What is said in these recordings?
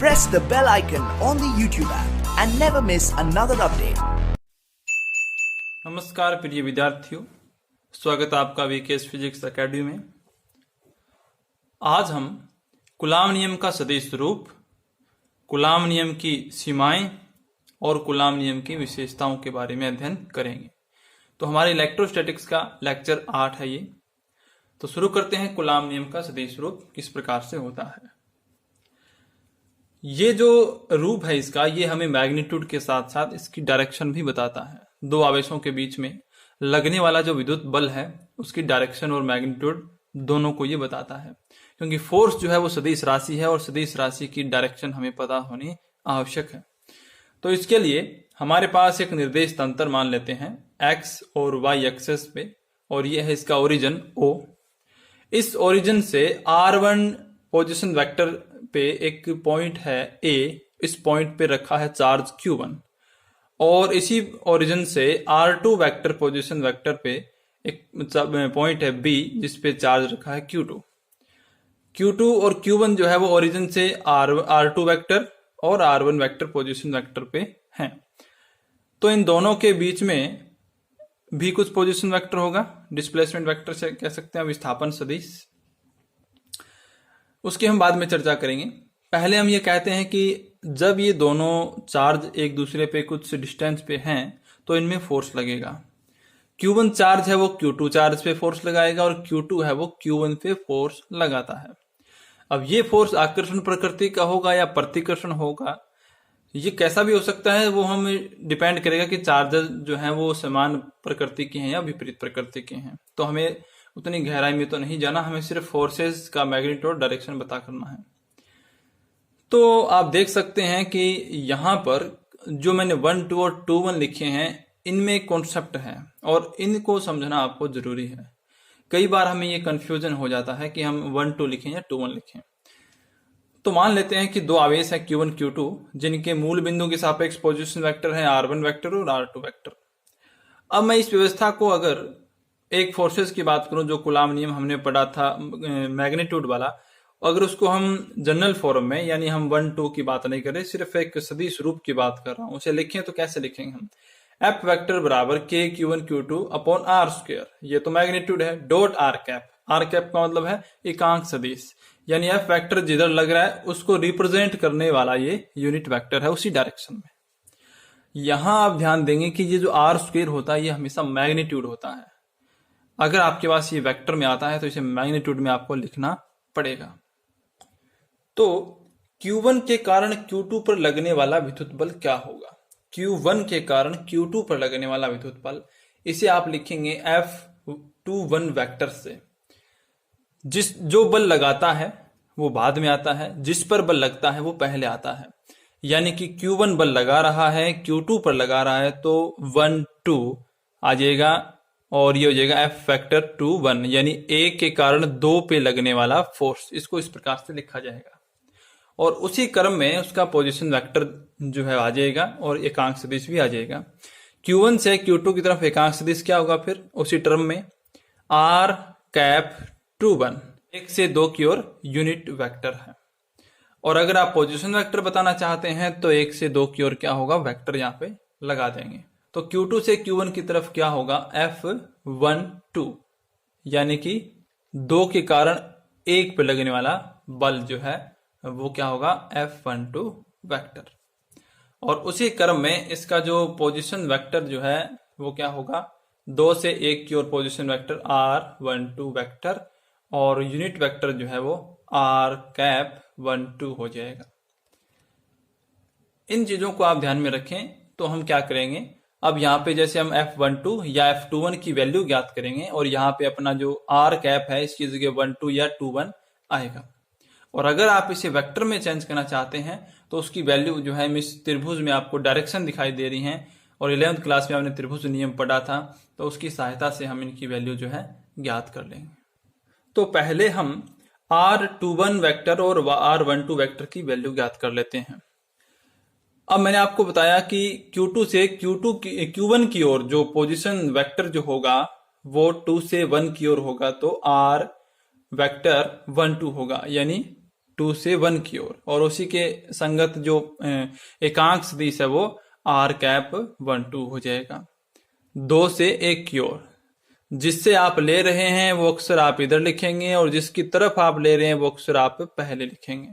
press the bell icon on the YouTube app and never miss another update. नमस्कार प्रिय विद्यार्थियों, स्वागत है आपका वीकेएस फिजिक्स एकेडमी में। आज हम कूलाम नियम का सदिश रूप, कूलाम नियम की सीमाएं और कूलाम नियम की विशेषताओं के बारे में अध्ययन करेंगे। तो हमारे इलेक्ट्रोस्टैटिक्स का लेक्चर 8 है ये। तो शुरू करते हैं। कूलाम नियम का सदिश रूप किस प्रकार से होता है। ये जो रूप है इसका, ये हमें मैग्नीट्यूड के साथ साथ इसकी डायरेक्शन भी बताता है। दो आवेशों के बीच में लगने वाला जो विद्युत बल है उसकी डायरेक्शन और मैग्नीट्यूड दोनों को ये बताता है, क्योंकि फोर्स जो है वो सदिश राशि है और सदिश राशि की डायरेक्शन हमें पता होनी आवश्यक है। तो इसके लिए हमारे पास एक निर्देश तंत्र मान लेते हैं एक्स और वाई एक्सेस पे, और ये है इसका ओरिजिन O। इस ओरिजिन से R1 पोजीशन वेक्टर पे एक पॉइंट है A, इस पॉइंट पे रखा है चार्ज Q1, और इसी ओरिजिन से R2 वेक्टर पोजीशन वेक्टर पे एक पॉइंट है B, जिस पे चार्ज रखा है Q2। Q2 और Q1 जो है वो ओरिजिन से R2 वेक्टर और R1 वेक्टर पोजीशन वेक्टर पे हैं। तो इन दोनों के बीच में भी कुछ पोजीशन वेक्टर होगा, डिस्प्लेसमेंट वेक्टर से कह सकते हैं, विस्थापन सदिश। उसकी हम बाद में चर्चा करेंगे। पहले हम ये कहते हैं कि जब ये दोनों चार्ज एक दूसरे पे कुछ डिस्टेंस पे हैं तो इनमें फोर्स लगेगा। Q1 चार्ज है वो Q2 चार्ज पे फोर्स लगाएगा और Q2 है वो Q1 पे फोर्स लगाता है। अब ये फोर्स आकर्षण प्रकृति का होगा या प्रतिकर्षण होगा, ये कैसा भी हो सकता है, वो हम डिपेंड करेगा कि चार्जेस जो हैं वो समान प्रकृति के हैं या विपरीत प्रकृति के हैं। तो हमें उतनी गहराई में तो नहीं जाना, हमें सिर्फ फोर्सेस का मैग्नीट्यूड डायरेक्शन पता करना है। तो आप देख सकते हैं कि यहाँ पर जो मैंने 1, 2 और 2, 1 लिखे हैं, इनमें कॉन्सेप्ट है और इनको समझना आपको जरूरी है। कई बार हमें ये कंफ्यूजन हो जाता है कि हम 1, 2 लिखें या 2, 1 लिखें। तो मान लेते हैं कि दो आवेश है Q1, Q2, जिनके मूल बिंदु के सापेक्ष पोजीशन वेक्टर है R1 वेक्टर और R2 वेक्टर। अब मैं इस व्यवस्था को अगर एक फोर्सेस की बात करूं, जो कूलाम नियम हमने पढ़ा था मैग्नीट्यूड वाला, अगर उसको हम जनरल फॉर्म में, यानी हम 1, 2 की बात नहीं कर रहे, सिर्फ एक सदिश रूप की बात कर रहा हूं, उसे लिखें तो कैसे लिखेंगे हम? F वेक्टर बराबर K Q1 Q2 upon R square, ये तो मैग्नीट्यूड है, dot R cap. R cap का मतलब है एकांक सदिश, यानी F वेक्टर जिधर लग रहा है उसको रिप्रेजेंट करने वाला ये यूनिट वेक्टर है उसी डायरेक्शन में। यहां आप ध्यान देंगे कि ये जो R स्क्वायर होता है ये हमेशा मैग्नीट्यूड होता है। अगर आपके पास ये वेक्टर में आता है तो इसे मैग्नीट्यूड में आपको लिखना पड़ेगा। तो Q1 के कारण Q2 पर लगने वाला विद्युत बल क्या होगा? Q1 के कारण Q2 पर लगने वाला विद्युत बल, इसे आप लिखेंगे F21 वेक्टर से। जो बल लगाता है वो बाद में आता है, जिस पर बल लगता है वो पहले आता है। यानी कि Q1 बल लगा रहा है, Q2 पर लगा रहा है, तो 1, 2 आ जाएगा और ये हो जाएगा F वेक्टर 2, 1, यानी A के कारण 2 पे लगने वाला फोर्स। इसको इस प्रकार से लिखा जाएगा और उसी क्रम में उसका पोजीशन वेक्टर जो है आ जाएगा और एकांक सदिश भी आ जाएगा। Q1 से Q2 की तरफ एकांक सदिश क्या होगा फिर उसी टर्म में? R कैप 2, 1, 1 से 2 की ओर यूनिट वेक्टर है। और अगर आप पोजीशन वेक्टर बताना चाहते हैं तो 1 से 2 की ओर क्या होगा, वेक्टर यहाँ पे लगा देंगे। तो Q2 से Q1 की तरफ क्या होगा? F1, 2, यानी कि 2 के कारण 1 पे लगने वाला बल जो है वो क्या होगा? F12 vector. और उसी क्रम में इसका जो पोजीशन वेक्टर जो है वो क्या होगा? 2 से 1 की ओर पोजीशन वेक्टर R12 वेक्टर, और यूनिट वेक्टर जो है वो R कैप 1, 2 हो जाएगा। इन चीजों को आप ध्यान में रखें। तो हम क्या करेंगे, अब यहाँ पे जैसे हम F12 या F21 की वैल्यू ज्ञात करेंगे और यहाँ पे अपना जो R कैप है इसकी जगह 1, 2 या 2, 1 आएगा। और अगर आप इसे वेक्टर में चेंज करना चाहते हैं तो उसकी वैल्यू जो है, इस त्रिभुज में आपको डायरेक्शन दिखाई दे रही है और 11th क्लास में आपने त्रिभुज नियम पढ़ा था, तो उसकी सहायता से हम इनकी वैल्यू जो है ज्ञात कर लेंगे। तो पहले हम R21 वेक्टर और R12 वेक्टर की वैल्यू ज्ञात कर लेते हैं। अब मैंने आपको बताया कि Q2 से Q1 की ओर जो पोजीशन वेक्टर जो होगा वो 2 से 1 की ओर होगा, तो R वेक्टर 1, 2 होगा, यानी 2 से 1 की ओर, और उसी के संगत जो एकांक सदिश है वो r कैप 1 2 हो जाएगा 2 से 1 की ओर। जिससे आप ले रहे हैं वो अक्षर आप इधर लिखेंगे और जिसकी तरफ आप ले रहे हैं वो अक्षर आप पहले लिखेंगे।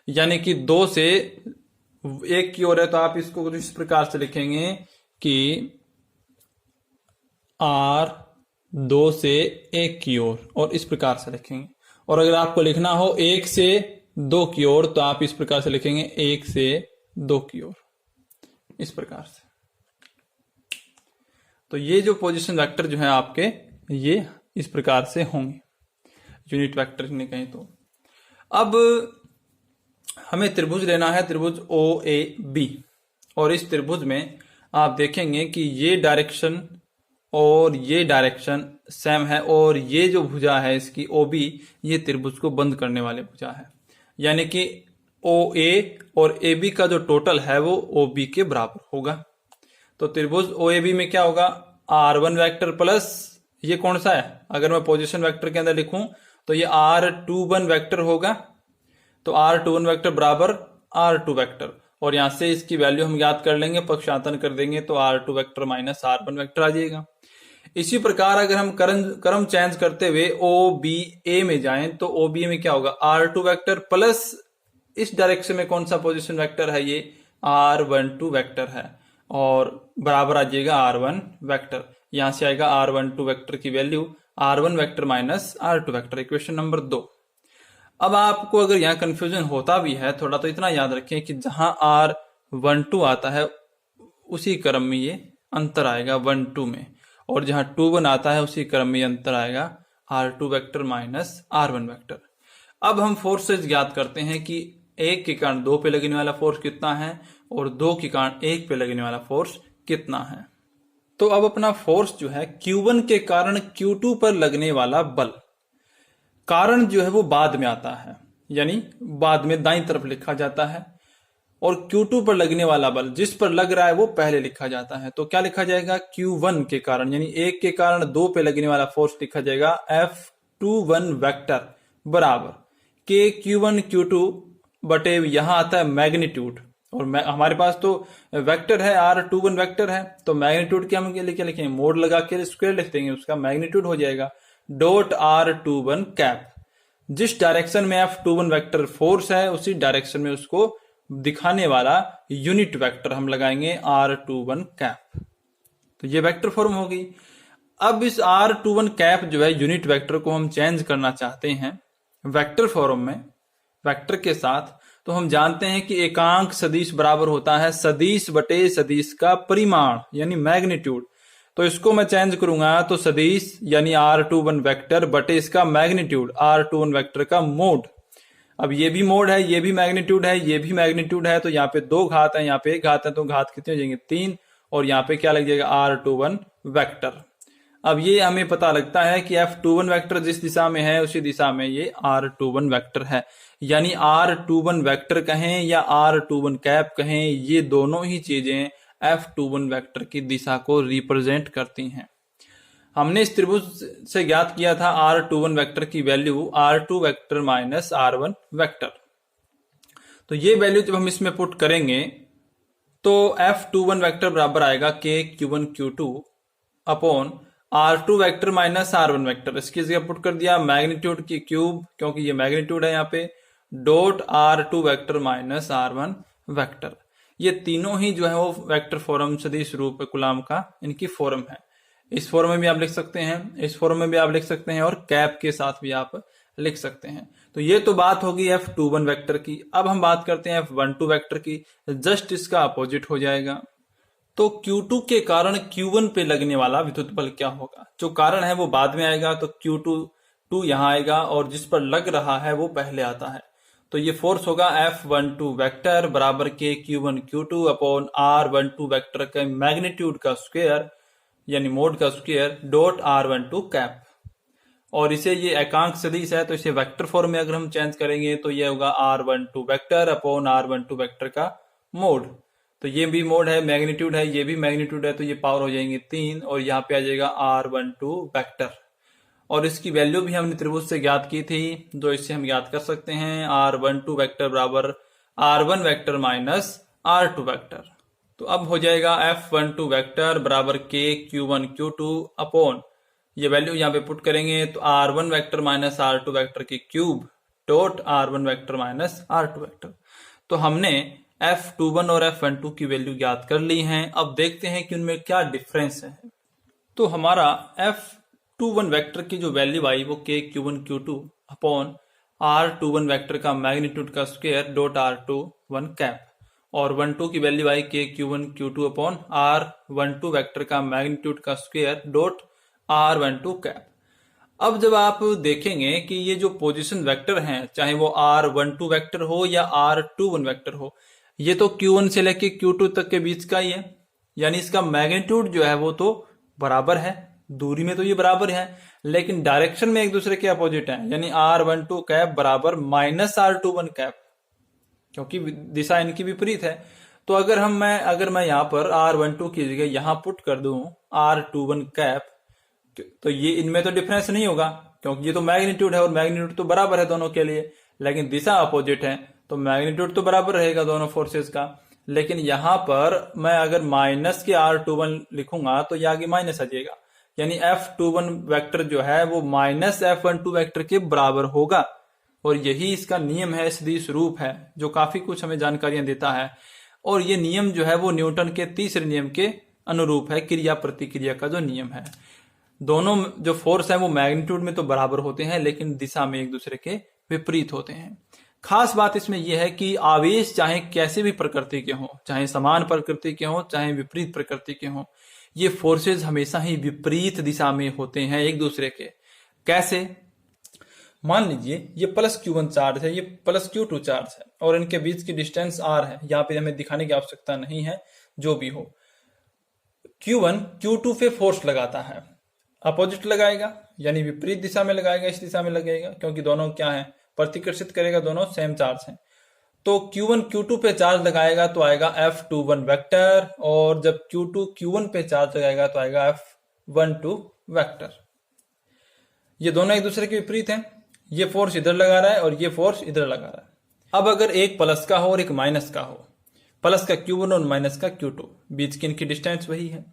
यानी कि 2 से 1 की ओर है तो आप इसको कुछ इस प्रकार से लिखेंगे कि r 2 से 1 की ओर, और इस प्रकार से लिखेंगे। और अगर आपको लिखना हो 1 से 2 की ओर तो आप इस प्रकार से लिखेंगे 1 से 2 की ओर, इस प्रकार से। तो ये जो पोजीशन वेक्टर जो है आपके ये इस प्रकार से होंगे, यूनिट वेक्टर ने कहें तो। अब हमें त्रिभुज लेना है, त्रिभुज OAB, और इस त्रिभुज में आप देखेंगे कि ये डायरेक्शन और ये डायरेक्शन सेम है, और ये जो भुजा है इसकी OB, ये त्रिभुज को बंद करने वाले भुजा है। यानी कि OA और AB का जो टोटल है वो OB के बराबर होगा। तो त्रिभुज OAB में क्या होगा, R1 वेक्टर प्लस ये कौन सा है, अगर मैं पोजीशन वेक्टर के अंदर लिखूं तो ये R21 वेक्टर होगा। तो R21 वेक्टर बराबर R2 वेक्टर, और यहां से इसकी वैल्यू हम याद कर लेंगे, पक्षांतन कर देंगे तो R2 vector minus R1 vector आ जाएगा। इसी प्रकार अगर हम क्रम चेंज करते हुए OBA में जाएं तो OBA में क्या होगा, R2 वेक्टर प्लस इस डायरेक्शन में कौन सा पोजीशन वेक्टर है, ये R12 वेक्टर है, और बराबर आ जाएगा R1 वेक्टर। यहां से आएगा R12 वेक्टर की value R1 vector minus R2 vector, equation number 2। अब आपको अगर यहाँ कंफ्यूजन होता भी है थोड़ा तो इतना याद रखें कि जहां R12 आता है उसी क्रम में ये अंतर आएगा 1 2 में, और जहां 21 आता है उसी क्रम में अंतर आएगा R2 vector minus R1 vector. अब हम फोर्सेज ज्ञात करते हैं कि 1 के कारण 2 पे लगने वाला फोर्स कितना है और 2 के कारण 1 पे लगने वाला फोर्स कितना है। तो अब अपना फोर्स जो है Q1 के कारण Q2 पर लगने वाला बल, कारण जो है वो बाद में आता है, यानी बाद में दाईं तरफ लिखा जाता है, और Q2 पर लगने वाला बल जिस पर लग रहा है वो पहले लिखा जाता है। तो क्या लिखा जाएगा, Q1 के कारण यानी 1 के कारण 2 पे लगने वाला फोर्स लिखा जाएगा F21 वेक्टर बराबर KQ1 Q2 बटे यहां आता है मैग्नीट्यूड, और हमारे पास तो वेक्टर है R21 वेक्टर है, तो मैग्नीट्यूड के हम क्या लिखेंगे, मोड लगा के स्क्वायर लिख देंगे, उसका मैग्नीट्यूड हो जाएगा डॉट R21 कैप। जिस डायरेक्शन में F21 वेक्टर फोर्स है उसी डायरेक्शन में उसको दिखाने वाला यूनिट वेक्टर हम लगाएंगे R21 कैप। तो ये वेक्टर फॉर्म हो गई। अब इस R21 कैप जो है यूनिट वेक्टर को हम चेंज करना चाहते हैं वेक्टर फॉर्म में वेक्टर के साथ, तो हम जानते हैं कि एकांक सदिश बराबर होता है सदिश बटे सदिश का परिमाण यानी मैग्नीट्यूड। तो इसको मैं चेंज करूंगा तो सदिश यानी R21 वेक्टर बटे इसका मैग्नीट्यूड R21 वेक्टर का मोड। अब ये भी मोड है, ये भी मैग्नीट्यूड है, ये भी मैग्नीट्यूड है, तो यहाँ पे 2 घात है, यहाँ पे 1 घात है, तो घात कितने हो जाएंगे 3, और यहाँ पे क्या लग जाएगा R21 वेक्टर। अब ये हमें पता लगता है कि F21 वेक्टर जिस दिशा में है उसी दिशा में ये R21 वेक्टर है, यानी R21 वेक्टर कहें या R21 कैप कहें, ये दोनों ही चीजें F21 वेक्टर की दिशा को रिप्रेजेंट करती हैं। हमने इस त्रिभुज से ज्ञात किया था R21 वेक्टर की value R2 vector minus R1 vector. तो ये वैल्यू जब हम इसमें पुट करेंगे तो F21 वेक्टर बराबर आएगा KQ1 Q2 upon R2 vector minus R1 vector. इसकी जगह पुट कर दिया मैग्नीट्यूड की क्यूब, क्योंकि ये मैग्नीट्यूड है यहाँ पे, dot R2 vector minus R1 vector. ये तीनों ही जो है वो वेक्टर फॉर्म सदिश रूप कुलाम का इनकी फॉर्म है। इस फॉर्म में भी आप लिख सकते हैं, इस फॉर्म में भी आप लिख सकते हैं, और कैप के साथ भी आप लिख सकते हैं। तो ये तो बात होगी F21 वेक्टर की। अब हम बात करते हैं F12 वेक्टर की, जस्ट इसका अपोजिट हो जाएगा। तो Q2 के कारण Q1 पे लगने वाला विद्युत बल क्या होगा, जो कारण है वो बाद में आएगा, तो Q2 यहां आएगा और जिस पर लग रहा है वो पहले आता है। तो ये फोर्स होगा F12 वेक्टर बराबर KQ1 Q2 upon R12 vector के मैग्नीट्यूड का स्क्वायर यानी मोड का स्क्वायर डॉट R12 कैप। और इसे ये एकांक सदिश है तो इसे वेक्टर फॉर्म में अगर हम चेंज करेंगे तो ये होगा R12 vector upon R12 vector का मोड। तो ये भी मोड है, मैग्नीट्यूड है, ये भी मैग्नीट्यूड है, तो ये पावर हो जाएंगे 3 और यहाँ पे आ जाएगा R12 वेक्टर। और इसकी वैल्यू भी हमने त्रिभुज से ज्ञात की थी, जो इससे हम ज्ञात कर सकते हैं R12 वेक्टर बराबर R1 vector minus R2 vector. तो अब हो जाएगा F12 वेक्टर बराबर K Q1 Q2 अपॉन, ये वैल्यू यहाँ पे पुट करेंगे तो R1 vector minus R2 vector की cube dot R1 vector minus R2 vector. तो हमने F21 और F12 की वैल्यू ज्ञात कर ली हैं। अब देखते हैं कि उनमें क्या डिफरेंस है। तो हमारा F21 वेक्टर की जो वैल्यू आई वो K Q1 Q2 upon R21 vector का मैग्नीट्यूड का स्क्वायर डॉट R21 कैप, और 12 की वैल्यू आई K Q1 Q2 upon R12 vector का मैग्नीट्यूड का स्क्वायर डॉट R12 कैप। अब जब आप देखेंगे कि ये जो पोजीशन वेक्टर हैं, चाहे वो R12 वेक्टर हो या R21 वेक्टर हो, ये तो Q1 से लेके Q2 तक के बीच का ही है, यानी इसका मैग्नीट्यूड जो है वो तो बराबर है, दूरी में तो ये बराबर है, लेकिन डायरेक्शन में एक दूसरे के अपोजिट है, यानी R12 कैप बराबर माइनस R21 कैप, क्योंकि दिशा इनकी विपरीत है। तो अगर मैं यहाँ पर R12 की जगह यहाँ पुट कर दूं R21 कैप, तो ये इनमें तो डिफरेंस नहीं होगा, क्योंकि ये तो मैग्नीट्यूड है और मैग्नीट्यूड तो बराबर है दोनों के लिए, लेकिन दिशा अपोजिट है तो मैग्नीट्यूड तो बराबर रहेगा दोनों फोर्सेस का। लेकिन यहाँ पर मैं अगर माइनस के R21 लिखूंगा तो ये आगे माइनस आ जाएगा, यानी F21 वेक्टर जो है वो माइनस F12 वेक्टर के बराबर होगा, और यही इसका नियम है, सदिश रूप है, जो काफी कुछ हमें जानकारियां देता है। और ये नियम जो है वो न्यूटन के तीसरे नियम के अनुरूप है, क्रिया प्रतिक्रिया का जो नियम है। दोनों जो फोर्स है वो मैग्नीट्यूड में तो बराबर होते हैं, लेकिन दिशा में एक दूसरे के विपरीत होते हैं। खास बात इसमें यह है कि आवेश चाहे कैसे भी प्रकृति के हों, चाहे समान प्रकृति के हों, चाहे विपरीत प्रकृति के हों, ये फोर्सेज हमेशा ही विपरीत दिशा में होते हैं एक दूसरे के। कैसे? मान लीजिए ये प्लस Q1 चार्ज है, ये प्लस Q2 चार्ज है, और इनके बीच की डिस्टेंस R है। यहाँ पे हमें दिखाने की आवश्यकता नहीं है, जो भी हो। Q1 Q2 पे फोर्स लगाता है, अपोजिट लगाएगा, यानी विपरीत दिशा में लगाएगा, इस दिशा में लगेगा, क्योंकि दोनों क्या है, प्रतिकर्षित करेगा, दोनों सेम चार्ज हैं। तो Q1 Q2 पे चार्ज लगाएगा तो आएगा F21 वेक्टर, और जब Q2 Q1 पे चार्ज लगाएगा तो आएगा F12 वेक्टर। ये दोनों एक दूसरे के विपरीत हैं, ये फोर्स इधर लगा रहा है और ये फोर्स इधर लगा रहा है। अब अगर एक प्लस का हो और एक माइनस का हो, प्लस का Q1 और माइनस का Q2, बीच की इनकी डिस्टेंस वही है,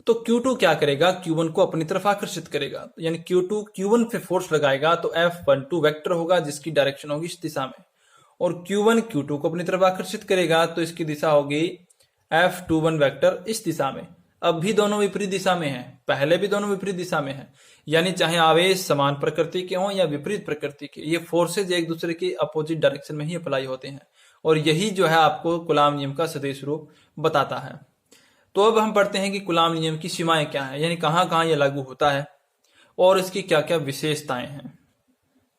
तो Q2 क्या करेगा, Q1 को अपनी तरफ आकर्षित करेगा, यानी Q2 Q1 पे फोर्स लगाएगा तो F12 वेक्टर होगा, जिसकी डायरेक्शन होगी इस दिशा में, और Q1 Q2 को अपनी तरफ आकर्षित करेगा तो इसकी दिशा होगी F21 वेक्टर इस दिशा में। अब भी दोनों विपरीत दिशा में हैं, पहले भी दोनों विपरीत दिशा में हैं, यानी चाहे आवेश समान प्रकृति के हों या विपरीत प्रकृति के, ये फोर्सेज एक दूसरे के अपोजिट डायरेक्शन में ही अप्लाई होते हैं, और यही जो है आपको कूलाम नियम का सदिश रूप बताता है। तो अब हम पढ़ते हैं कि कूलाम नियम की सीमाएं क्या है, यानी कहां कहां यह लागू होता है और इसकी क्या क्या विशेषताएं हैं।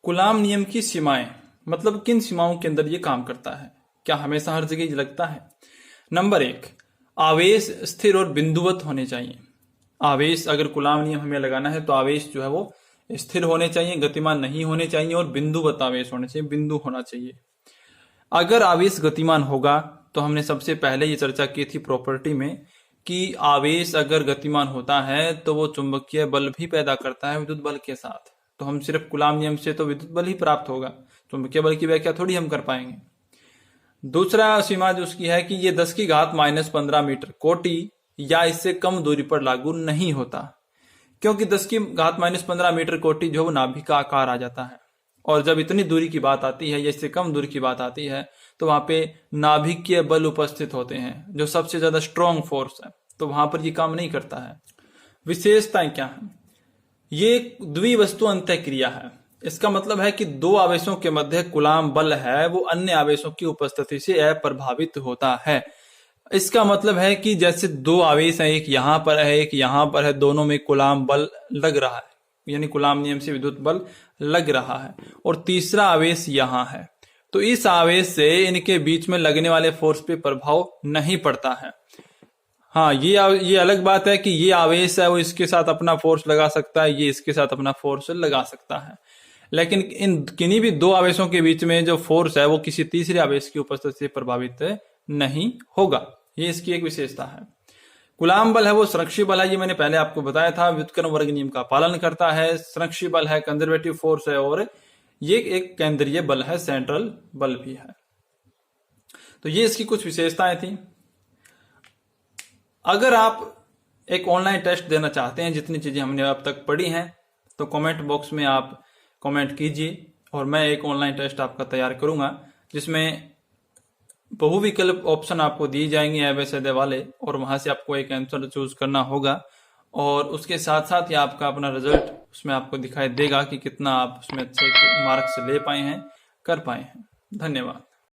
कूलाम नियम की सीमाएं मतलब किन सीमाओं के अंदर ये काम करता है, क्या हमेशा हर जगह लगता है। नंबर 1, आवेश स्थिर और बिंदुवत होने चाहिए। आवेश, अगर कूलाम नियम हमें लगाना है तो आवेश जो है वो स्थिर होने चाहिए, गतिमान नहीं होने चाहिए, और बिंदुवत आवेश होने चाहिए, बिंदु होना चाहिए। अगर आवेश गतिमान होगा तो हमने सबसे पहले ये चर्चा की थी प्रॉपर्टी में कि आवेश अगर गतिमान होता है तो वो चुंबकीय बल भी पैदा करता है विद्युत बल के साथ। तो हम सिर्फ कूलाम नियम से तो विद्युत बल ही प्राप्त होगा, चुंबकीय बल की व्याख्या थोड़ी हम कर पाएंगे। दूसरा सीमा जो उसकी है कि ये 10 की घात -15 मीटर कोटि या इससे कम दूरी पर लागू नहीं होता, क्योंकि 10 की घात -15 मीटर कोटि जो वो नाभिक का आकार आ जाता है, और जब इतनी दूरी की बात आती है या इससे कम दूरी की बात आती है तो वहां पे नाभिकीय बल उपस्थित होते हैं, जो सबसे ज्यादा स्ट्रॉन्ग फोर्स है, तो वहां पर ये काम नहीं करता है। विशेषताएं क्या है? ये द्विवस्तु अंतः क्रिया है। इसका मतलब है कि दो आवेशों के मध्य कूलाम बल है वो अन्य आवेशों की उपस्थिति से अप्रभावित होता है। इसका मतलब है कि जैसे दो आवेश हैं, एक यहां पर है एक यहां पर है, दोनों में कूलाम बल लग रहा है, यानी कूलाम नियम से विद्युत बल लग रहा है, और तीसरा आवेश यहां है, तो इस आवेश से इनके बीच में लगने वाले फोर्स पे प्रभाव नहीं पड़ता है। हाँ, ये अलग बात है कि ये आवेश है वो इसके साथ अपना फोर्स लगा सकता है, ये इसके साथ अपना फोर्स लगा सकता है, लेकिन इन किन्हीं भी दो आवेशों के बीच में जो फोर्स है वो किसी तीसरे आवेश की उपस्थिति से प्रभावित नहीं होगा। ये इसकी एक विशेषता है। गुलाम बल है वो संरक्षी बल है, ये मैंने पहले आपको बताया था, व्युत्क्रम वर्ग नियम का पालन करता है, संरक्षी बल है, कंजर्वेटिव फोर्स है, और ये एक केंद्रीय बल है, सेंट्रल बल भी है। तो ये इसकी कुछ विशेषताएं थी। अगर आप एक ऑनलाइन टेस्ट देना चाहते हैं, जितनी चीजें हमने अब तक पढ़ी हैं, तो कमेंट बॉक्स में आप कमेंट कीजिए और मैं एक ऑनलाइन टेस्ट आपका तैयार करूंगा, जिसमें बहुविकल्प ऑप्शन आपको दिए जाएंगे ABCD वाले, और वहां से आपको एक आंसर चूज करना होगा, और उसके साथ साथ ही आपका अपना रिजल्ट उसमें आपको दिखाई देगा कि कितना आप उसमें अच्छे मार्क्स ले पाए हैं, कर पाए हैं। धन्यवाद।